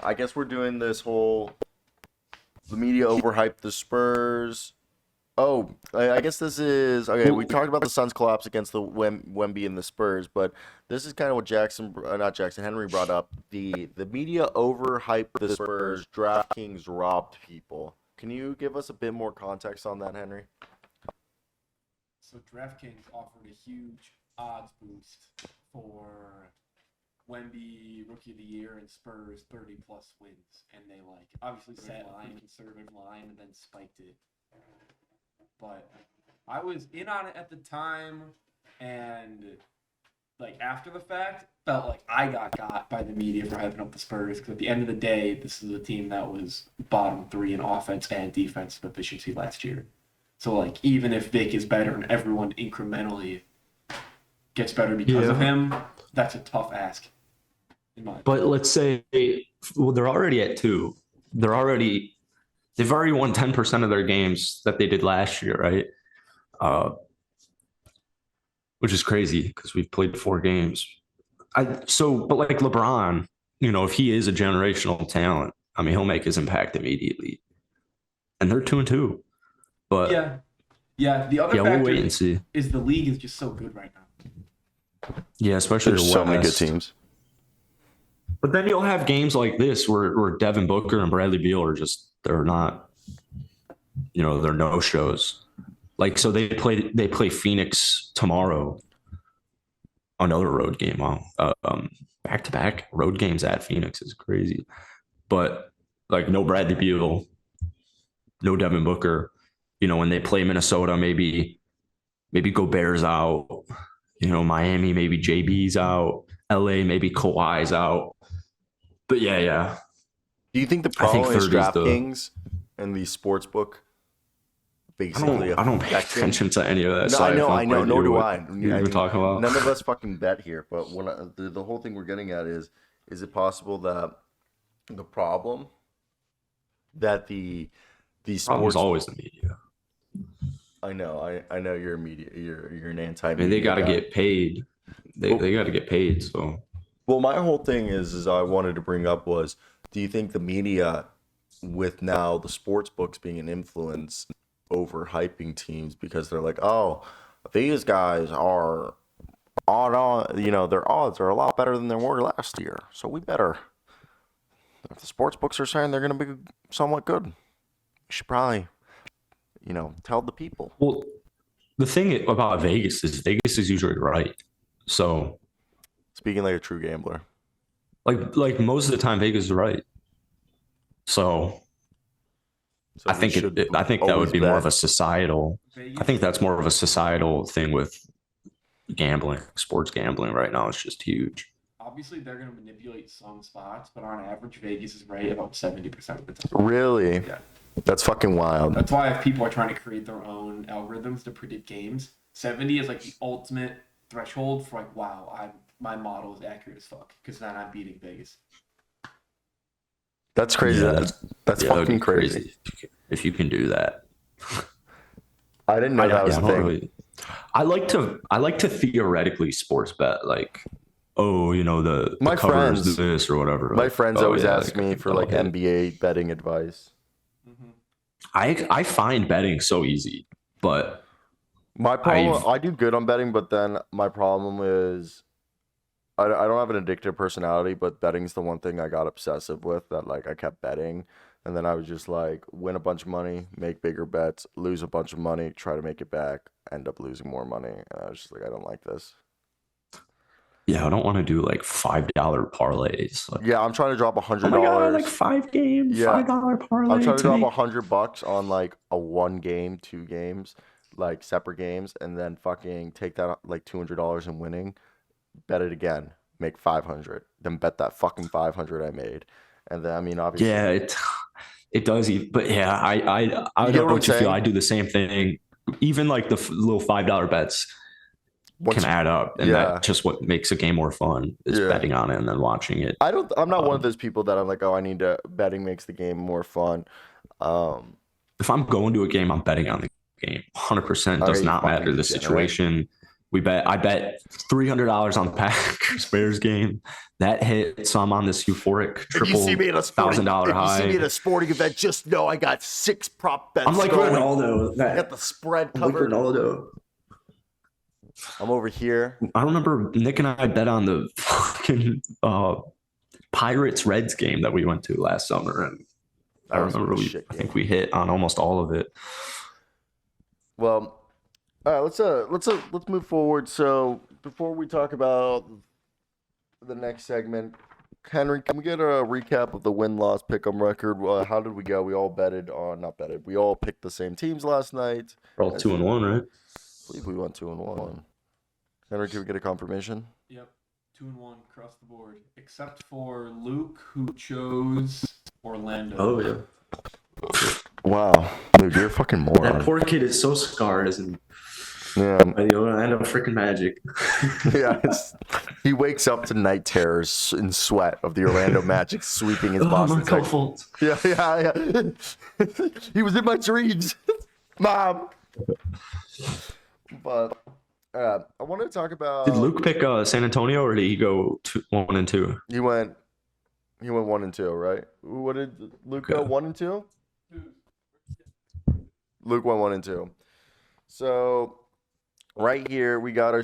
I guess we're doing this whole the media overhyped the Spurs. Oh, I guess this is okay. We Well, talked about the Suns collapse against the Wemby and the Spurs, but this is kind of what not Jackson Henry brought up. The media overhyped the Spurs. DraftKings robbed people. Can you give us a bit more context on that, Henry? so DraftKings offered a huge odds boost for Wemby Rookie of the Year and Spurs 30 plus wins, and they obviously set line conservative line and then spiked it. But I was in on it at the time, and after the fact, felt like I got by the media for hyping up the Spurs because at the end of the day, this is a team that was bottom 3 in offense and defensive efficiency last year. So even if Vic is better and everyone incrementally gets better because of him, that's a tough ask. In my opinion. But let's say, well, they're already at 2. They've already won 10% of their games that they did last year, right? Which is crazy because we've played 4 games. But LeBron, if he is a generational talent, I mean, he'll make his impact immediately. And they're 2-2. But yeah. The other we'll factor wait and see. is the league is just so good right now. Yeah, especially There's the so many good West. teams. But then you'll have games like this where Devin Booker and Bradley Beal are they're not, they're no shows. So they play Phoenix tomorrow. Another road game. Wow. Back-to-back road games at Phoenix is crazy. But no Bradley Beal, no Devin Booker. When they play Minnesota, maybe Gobert's out. Miami, maybe JB's out. LA, maybe Kawhi's out. But yeah. Do you think the problem is DraftKings and the sports book basically? I don't pay attention to any of that. No, I know. Nor do I. You're talking about. None of us fucking bet here. But the whole thing we're getting at is it possible that the problem that the Problem's sports always the media. I know you're a media. You're an anti. I mean, they got to get paid. They got to get paid. So. Well, my whole thing is I wanted to bring up was, do you think the media, with now the sports books being an influence, overhyping teams because they're like, oh, these guys are their odds are a lot better than they were last year, so we better. If the sports books are saying they're going to be somewhat good, we should probably, tell the people. Well, the thing about Vegas is usually right. So, speaking like a true gambler, like most of the time, Vegas is right. So I think that would be more of a societal. I think that's more of a societal thing with gambling, sports gambling right now. It's just huge. Obviously, they're going to manipulate some spots, but on average, Vegas is right about 70% of the time. Really? Yeah. That's fucking wild. That's why if people are trying to create their own algorithms to predict games, 70 is the ultimate threshold for wow, my model is accurate as fuck because then I'm beating Vegas. That's crazy. Yeah. That's fucking crazy. If you can do that. I didn't know that was a thing. Really, I like to theoretically sports bet My cover friends is this or whatever. My friends always ask me for NBA betting advice. I find betting so easy, but my problem I do good on betting, but then my problem is I don't have an addictive personality, but betting's the one thing I got obsessive with that I kept betting, and then I was just win a bunch of money, make bigger bets, lose a bunch of money, try to make it back, end up losing more money, and I was just I don't like this. Yeah, I don't want to do $5 parlays. Yeah, I'm trying to drop $100. Oh my God, 5 games, $5 parlay. I'm trying to drop $100 on a 1 game, 2 games, separate games, and then fucking take that $200 in winning, bet it again, make 500, then bet that fucking 500 I made, and then obviously. Yeah, it does. But yeah, I don't know what you feel. I do the same thing. Even the little $5 bets. Can add up, and that's just what makes a game more fun is betting on it and then watching it. I'm not one of those people that I'm I need to betting makes the game more fun. If I'm going to a game, I'm betting on the game. 100% does not matter the situation. I bet $300 on the Packers Bears game. That hit, so I'm on this euphoric If you see me at a sporting, $1,000 if you see me high. at a sporting event, just know I got 6 prop bets. I'm like going. Ronaldo. I got the spread I'm like covered. Ronaldo. I'm over here. I remember Nick and I bet on the fucking Pirates Reds game that we went to last summer, and I remember I think we hit on almost all of it. Well, all right, let's move forward. So before we talk about the next segment, Henry, can we get a recap of the win-loss pick'em record? How did we go? We all not betted. We all picked the same teams last night. We're all 2-1, right? I believe we went 2-1. Henry, can we get a confirmation? Yep, 2-1 across the board, except for Luke, who chose Orlando. Oh yeah. Wow, dude, you're a fucking moron. That poor kid is so scarred, isn't he? Yeah, By the Orlando freaking Magic. yeah. He wakes up to night terrors in sweat of the Orlando Magic sweeping his Boston Celtics. Yeah. He was in my dreams, Mom. But I want to talk about. Did Luke pick San Antonio, or did he go 1 and 2? He went 1 and 2, right? What did Luke go? 1 and 2. Luke went 1 and 2. So right here we got our